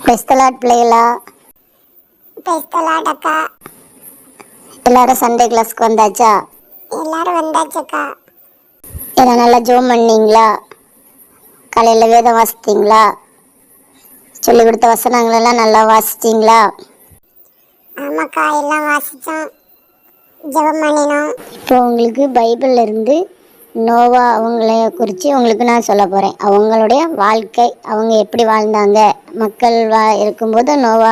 பெஸ்தலாட் பிள்ளைகளா, பெஸ்தலாட் அக்கா. எல்லாரும் சண்டே கிளாஸ்க்கு வந்தாச்சா? எல்லாரும் வந்தாச்சக்கா. எல்லாம் நல்லா ஜோம் பண்ணீங்களா? காலையில் வேதம் வாசித்தீங்களா? சொல்லி கொடுத்த வசனங்களெல்லாம் நல்லா வாசித்தீங்களா? ஆமாக்கா, எல்லாம் வாசித்தோம், ஜெபம் பண்ணினோம். இப்போ உங்களுக்கு பைபிள்ல இருந்து நோவா அவங்கள குறித்து உங்களுக்கு நான் சொல்ல போகிறேன். அவங்களுடைய வாழ்க்கை, அவங்க எப்படி வாழ்ந்தாங்க, மக்கள் இருக்கும்போது நோவா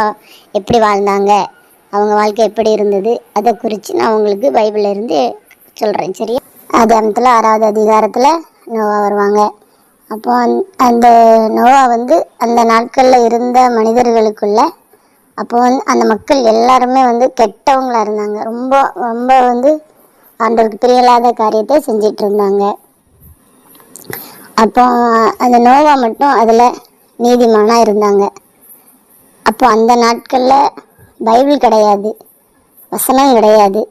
எப்படி வாழ்ந்தாங்க, அவங்க வாழ்க்கை எப்படி இருந்தது, அதை குறித்து நான் உங்களுக்கு பைபிள்ல இருந்து சொல்கிறேன். சரியா? ஆதியாகமத்தில் 6வது அதிகாரத்தில் நோவா வருவாங்க. அப்போ அந்த நோவா அந்த நாட்களில் இருந்த மனிதர்களுக்குள்ள அப்போ அந்த மக்கள் எல்லாருமே கெட்டவங்களாக இருந்தாங்க. ரொம்ப ரொம்ப ஆண்டவருக்கு பிரியலாத காரியத்தை செஞ்சிட்டு இருந்தாங்க. அப்போ அந்த நோவா மட்டும் அதில் நீதிமானாக இருந்தாங்க. அப்போ அந்த நாட்களில் பைபிள் கிடையாது, வசனம் கிடையாது.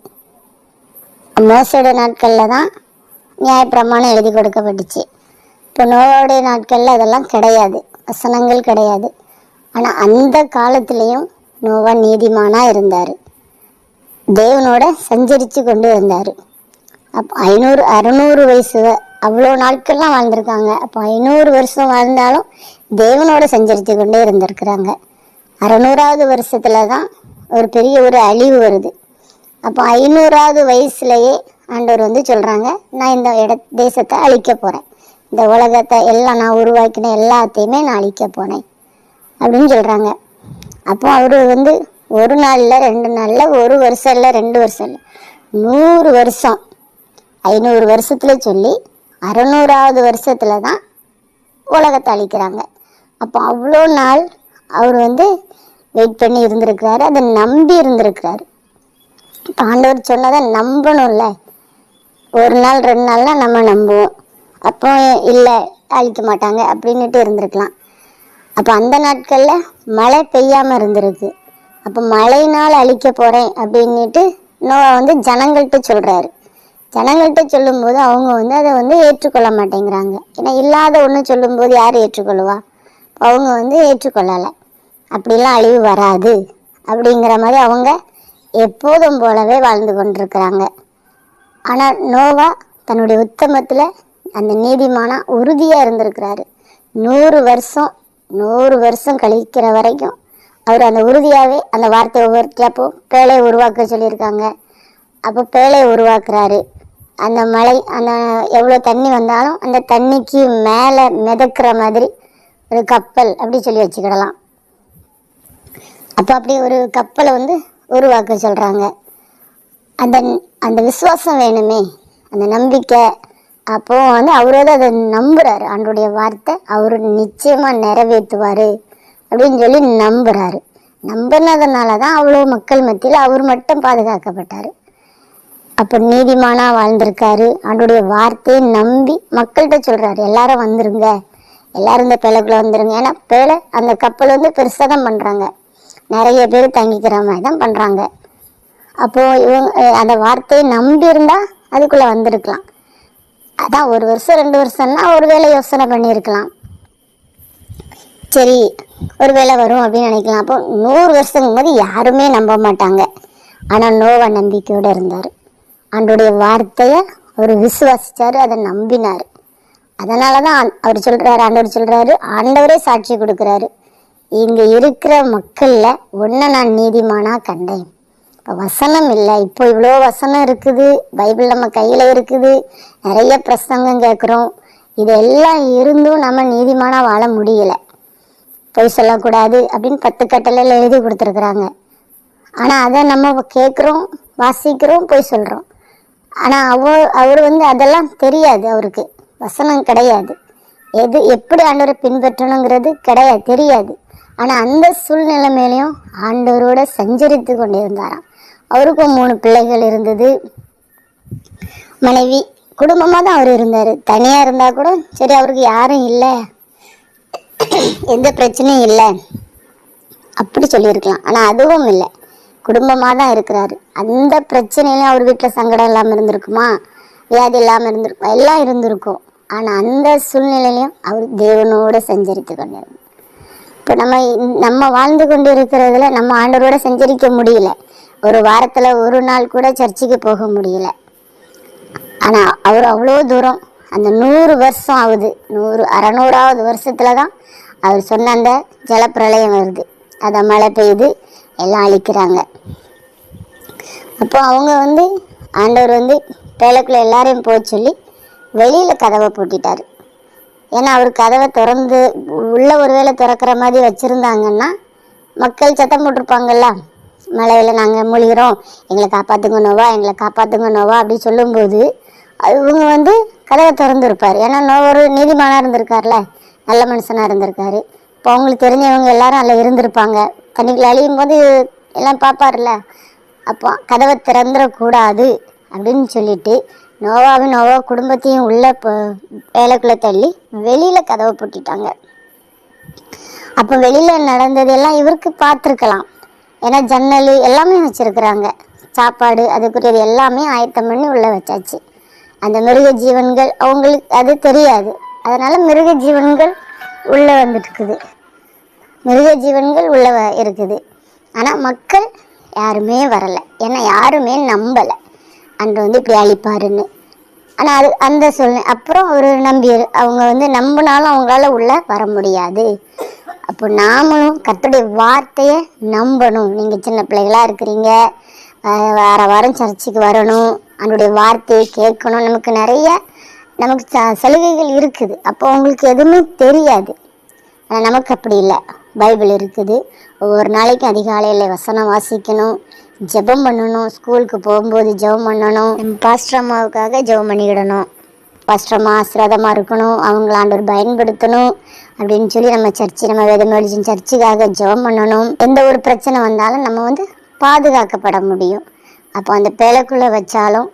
மோசோட நாட்களில் தான் நியாயப்பிரமாணம் எழுதி கொடுக்கப்பட்டுச்சு. இப்போ நோவாவுடைய நாட்களில் அதெல்லாம் கிடையாது, வசனங்கள் கிடையாது. ஆனால் அந்த காலத்துலேயும் நோவா நீதிமானாக இருந்தார், தேவனோட சஞ்சரித்து கொண்டு இருந்தார். அப்போ 600 வயசு அவ்வளோ நாட்கள்லாம் வாழ்ந்திருக்காங்க. அப்போ 500 வருஷம் வாழ்ந்தாலும் தேவனோட சஞ்சரித்து கொண்டே இருந்திருக்கிறாங்க. 600வது வருஷத்துல தான் ஒரு பெரிய ஒரு அழிவு வருது. அப்போ 500வது வயசுலேயே ஆண்டவர் சொல்கிறாங்க, நான் இந்த தேசத்தை அழிக்க போகிறேன், இந்த உலகத்தை எல்லாம் நான் உருவாக்கின எல்லாத்தையுமே நான் அழிக்க போனேன் அப்படின்னு சொல்கிறாங்க. அப்போ அவர் ஒரு நாளில் 2 நாளில், ஒரு வருஷம் இல்லை, 2 வருஷம் இல்லை, 100 வருஷம், 500 வருஷத்தில் சொல்லி 600வது வருஷத்தில் தான் உலகத்தை அழிக்கிறாங்க. அப்போ அவ்வளோ நாள் அவர் வெயிட் பண்ணி இருந்திருக்கிறாரு, அதை நம்பி இருந்திருக்கிறாரு. இப்போ ஆண்டவர் சொன்னதை நம்பணும்ல. ஒரு நாள் 2 நாள்லாம் நம்ம நம்புவோம், அப்போ இல்லை அழிக்க மாட்டாங்க அப்படின்னுட்டு இருந்திருக்கலாம். அப்போ அந்த நாட்களில் மழை பெய்யாமல் இருந்திருக்கு. அப்போ மழையினால் அழிக்க போகிறேன் அப்படின்ட்டு நோவா ஜனங்கள்கிட்ட சொல்கிறாரு. ஜனங்கள்கிட்ட சொல்லும்போது அவங்க அதை ஏற்றுக்கொள்ள மாட்டேங்கிறாங்க. ஏன்னா இல்லாத ஒன்று சொல்லும்போது யார் ஏற்றுக்கொள்ளுவா? அவங்க ஏற்றுக்கொள்ளலை. அப்படிலாம் அழிவு வராது அப்படிங்கிற மாதிரி அவங்க எப்போதும் போலவே வாழ்ந்து கொண்டிருக்கிறாங்க. ஆனால் நோவா தன்னுடைய உத்தமத்தில் அந்த நீதிமானா உறுதியாக இருந்திருக்கிறாரு. 100 வருஷம் கழிக்கிற வரைக்கும் அவர் அந்த உறுதியாகவே அந்த வார்த்தையை ஒவ்வொருத்தியாப்போ பேழையை உருவாக்க சொல்லியிருக்காங்க. அப்போ பேழையை உருவாக்குறாரு. அந்த மழை, அந்த எவ்வளோ தண்ணி வந்தாலும் அந்த தண்ணிக்கு மேலே மிதக்கிற மாதிரி ஒரு கப்பல் அப்படி சொல்லி வச்சுக்கிடலாம். அப்போ அப்படி ஒரு கப்பலை உருவாக்க சொல்கிறாங்க. அந்த அந்த விசுவாசம் வேணுமே, அந்த நம்பிக்கை. அப்போது அவரோட அதை நம்புகிறாரு, ஆண்டோடைய வார்த்தை அவர் நிச்சயமாக நிறைவேற்றுவார் அப்படின்னு சொல்லி நம்புகிறாரு. நம்பினதுனால தான் அவ்வளோ மக்கள் மத்தியில் அவர் மட்டும் பாதுகாக்கப்பட்டார். அப்போ நீதிமானாக வாழ்ந்திருக்காரு. ஆண்டோடைய வார்த்தையை நம்பி மக்கள்கிட்ட சொல்கிறாரு, எல்லாரும் வந்துருங்க, எல்லாரும் இந்த பேழைக்குள்ளே வந்துருங்க. ஏன்னா பேழை, அந்த கப்பல் பெருசாக தான் பண்ணுறாங்க, நிறைய பேர் தங்கிக்கிற மாதிரி தான் பண்ணுறாங்க. அப்போது இவங்க அந்த வார்த்தையை நம்பி இருந்தால் அதுக்குள்ளே வந்திருக்கலாம். அதான் 1 வருஷம் 2 வருஷம்னா ஒரு வேளை யோசனை பண்ணியிருக்கலாம், சரி ஒரு வேளை வரும் அப்படின்னு நினைக்கலாம். அப்போ 100 வருஷங்கும் போது யாருமே நம்ப மாட்டாங்க. ஆனால் நோவா நம்பிக்கையோடு இருந்தார். ஆண்டோடைய வார்த்தையை அவர் விசுவாசித்தார், அதை நம்பினார். அதனால தான் அவர் சொல்கிறாரு, ஆண்டவர் சொல்கிறாரு, ஆண்டவரே சாட்சி கொடுக்குறாரு, இங்கே இருக்கிற மக்களில் ஒன்றை நான் நீதிமானாக கண்டேன். இப்போ வசனம் இல்லை, இப்போ இவ்வளோ வசனம் இருக்குது, பைபிள் நம்ம கையில் இருக்குது, நிறைய பிரசங்கம் கேட்குறோம், இதெல்லாம் இருந்தும் நம்ம நீதிமானாக வாழ முடியலை. பொய் சொல்லக்கூடாது அப்படின்னு 10 கட்டளையில் எழுதி கொடுத்துருக்குறாங்க. ஆனால் அதை நம்ம கேட்குறோம், வாசிக்கிறோம், பொய் சொல்கிறோம். ஆனால் அவர் அதெல்லாம் தெரியாது, அவருக்கு வசனம் கிடையாது, எப்படி ஆண்டவரை பின்பற்றணுங்கிறது கிடையாது, தெரியாது. ஆனால் அந்த சூழ்நிலை மேலேயும் ஆண்டவரோட சஞ்சரித்து கொண்டு இருந்தாராம். அவருக்கும் 3 பிள்ளைகள் இருந்தது, மனைவி, குடும்பமாக தான் அவர் இருந்தார். தனியாக இருந்தால் கூட சரி, அவருக்கு யாரும் இல்லை, எந்த பிரச்சனையும் இல்லை அப்படி சொல்லியிருக்கலாம். ஆனால் அதுவும் இல்லை, குடும்பமாக தான் இருக்கிறாரு. அந்த பிரச்சனையிலையும் அவர் வீட்டில் சங்கடம் இல்லாமல் இருந்திருக்குமா, வியாதி இல்லாமல் இருந்திருக்கும், எல்லாம் இருந்திருக்கும். ஆனால் அந்த சூழ்நிலையிலையும் அவர் தேவனோடு சஞ்சரித்து கொண்டிருந்தார். இப்போ நம்ம வாழ்ந்து கொண்டு இருக்கிறதுல நம்ம ஆண்டவரோட சஞ்சரிக்க முடியல. ஒரு வாரத்தில் ஒரு நாள் கூட சர்ச்சுக்கு போக முடியல. ஆனால் அவர் அவ்வளோ தூரம் அந்த 100 வருஷம் ஆகுது, 600வது வருஷத்துல தான் அவர் சொன்ன அந்த ஜலப்பிரளயம் வருது. அதை மழை பெய்யுது, எல்லாம் அழிக்கிறாங்க. அப்போ அவங்க ஆண்டவர் பேழைக்குள்ள எல்லாரையும் போக சொல்லி வெளியில் கதவை பூட்டிட்டார். ஏன்னா அவர் கதவை திறந்து உள்ள ஒருவேளை திறக்கிற மாதிரி வச்சுருந்தாங்கன்னா மக்கள் சத்தம் போட்டிருப்பாங்கல்ல, மழையில் நாங்கள் மூழ்கிறோம், எங்களை காப்பாற்றுங்க நோவா, எங்களை காப்பாற்றுங்க நோவா அப்படி சொல்லும்போது இவங்க கதவை திறந்துருப்பார். ஏன்னா நோவா ஒரு நீதிமானாக இருந்திருக்கார்ல, நல்ல மனுஷனாக இருந்திருக்காரு. இப்போ அவங்களுக்கு தெரிஞ்சவங்க எல்லாரும் அதில் இருந்திருப்பாங்க. தண்ணிக்குள்ள அழியும் போது எல்லாம் பார்ப்பார்ல. அப்போ கதவை திறந்துடக்கூடாது அப்படின்னு சொல்லிட்டு நோவா குடும்பத்தையும் உள்ள வேலைக்குள்ளே தள்ளி வெளியில் கதவை பூட்டிட்டாங்க. அப்போ வெளியில் நடந்ததெல்லாம் இவருக்கு பார்த்துருக்கலாம். ஏன்னா ஜன்னல் எல்லாமே வச்சுருக்குறாங்க, சாப்பாடு அதுக்குரியது எல்லாமே ஆயத்தம் பண்ணி உள்ளே வச்சாச்சு. அந்த மிருக ஜீவன்கள் அவங்களுக்கு அது தெரியாது. அதனால் மிருக ஜீவன்கள் உள்ளே வந்துட்டுருக்குது, மிருக ஜீவன்கள் உள்ளே இருக்குது. ஆனால் மக்கள் யாருமே வரலை. ஏன்னா யாருமே நம்பலை அன்று இப்படி அழிப்பாருன்னு. ஆனால் அது அந்த சூழ்நிலை அப்புறம் அவர் அவங்க நம்பினாலும் அவங்களால உள்ளே வர முடியாது. அப்போ நாமளும் கர்த்தருடைய வார்த்தையை நம்பணும். நீங்கள் சின்ன பிள்ளைகளாக இருக்கிறீங்க, வார வாரம் சர்ச்சுக்கு வரணும், அவனுடைய வார்த்தையை கேட்கணும். நமக்கு சலுகைகள் இருக்குது. அப்போ உங்களுக்கு எதுவுமே தெரியாது. ஆனால் நமக்கு அப்படி இல்லை. பைபிள் இருக்குது. ஒவ்வொரு நாளைக்கும் அதிகாலையில் வசனம் வாசிக்கணும், ஜெபம் பண்ணணும், ஸ்கூலுக்கு போகும்போது ஜெபம் பண்ணணும், நம்ம பாஸ்டர் அம்மாவுக்காக ஜெபம் பண்ணிக்கிடணும், பாஸ்டர் அம்மா ஆசீர்வாதமாக இருக்கணும், அவங்கள ஆண்டவர் பயன்படுத்தணும் அப்படின்னு சொல்லி நம்ம வேதமொழியின் சர்ச்சுக்காக ஜெபம் பண்ணணும். எந்த ஒரு பிரச்சனை வந்தாலும் நம்ம பாதுகாக்கப்பட முடியும். அப்போ அந்த பேழைக்குள்ளே வச்சாலும்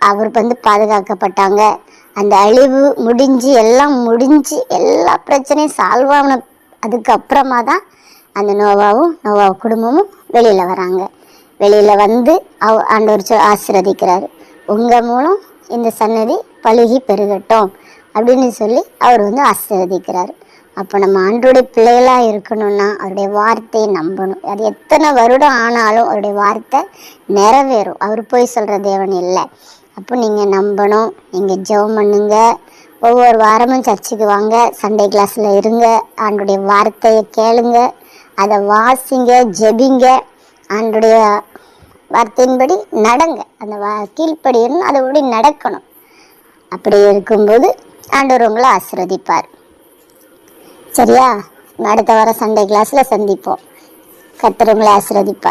அவர் பாதுகாக்கப்பட்டாங்க. அந்த அழிவு எல்லாம் முடிஞ்சு எல்லா பிரச்சனையும் சால்வ் ஆன அதுக்கப்புறமா தான் அந்த நோவா குடும்பமும் வெளியில் வராங்க. வெளியில் ஆண்டவர் ஆசீர்வதிக்கிறாரு. உங்கள் மூலம் இந்த சன்னதி பழுகி பெருகட்டும் அப்படின்னு சொல்லி அவர் ஆசீர்வதிக்கிறார். அப்போ நம்ம ஆண்டோடைய பிள்ளைகளாக இருக்கணும்னா அவருடைய வார்த்தையை நம்பணும். அது எத்தனை வருடம் ஆனாலும் அவருடைய வார்த்தை நிறைவேறும். அவர் போய் சொல்கிற தேவன் இல்லை. அப்போ நீங்கள் நம்பணும். நீங்கள் ஜெபம் பண்ணுங்க, ஒவ்வொரு வாரமும் சர்ச்சுக்கு வாங்க, சண்டே கிளாஸில் இருங்க, ஆண்டோடைய வார்த்தையை கேளுங்க, அதை வாசிங்க, ஜெபிங்க, ஆண்டோடைய வார்த்தையின்படி நடங்க. அந்த கீழ்ப்படியணும், அதுபடி நடக்கணும். அப்படி இருக்கும்போது ஆண்டவர் உங்களை ஆசீர்வதிப்பார். சரியா? அடுத்த வாரம் சண்டே கிளாஸில் சந்திப்போம். கர்த்தர் உங்களை ஆசீர்வதிப்பார்.